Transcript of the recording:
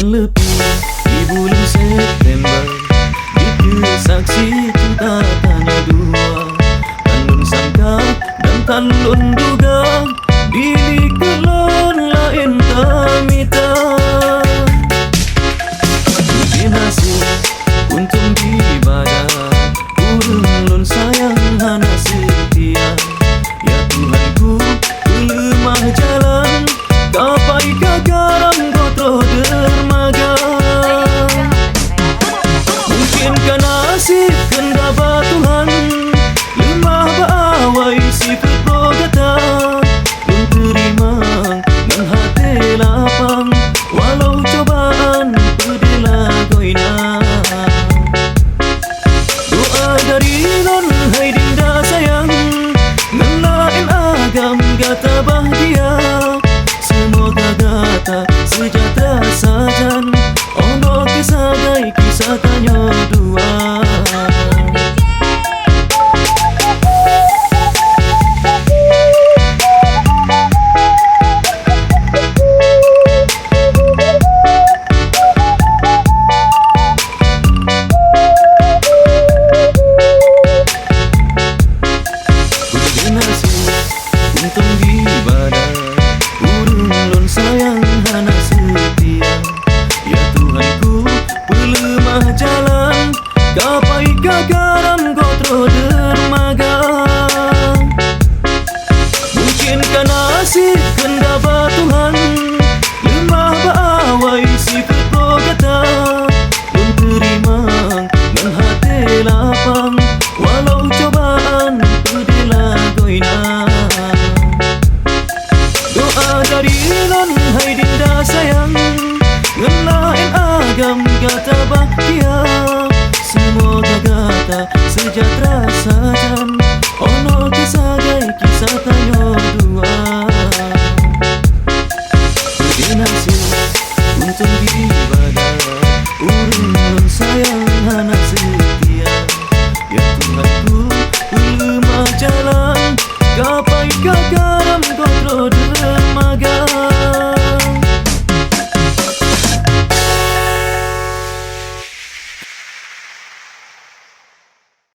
sebulan lebih di bulan September, itu saksi cinta tanya dua. Tandun sangka dan tandun duga, dili kelon lain tamita. Uji hasil untung di badan, urung lon sayang hana setia. Ya Tuhanku, lemah jalan, gapai kagaram gotro dermaga. Mungkinkah nasib kendaba Tuhan, lemah baawai sifat bogata. Menerima dan hati lapang, walau cobaan pedila goina. Doa dari non hai dinda sayang, ngelain agam gata bahagia. Semoga gata sejahtera sajan, ono kisah baik kisah tanya dua. Untung di badan, urung lon sayang hana setia. Ya Tuhanku, pelemah jalan, gapai gagaram gotro dermaga. Mungkinkah nasib kendaba Tuhan, lemah baawai sifat bogata. Lon terima dan hati lapang, walau cobaan pedila goina. Doa dari non hai dinda sayang, ngelain agam gata bahagia. Semoga gata sejahtera sajan,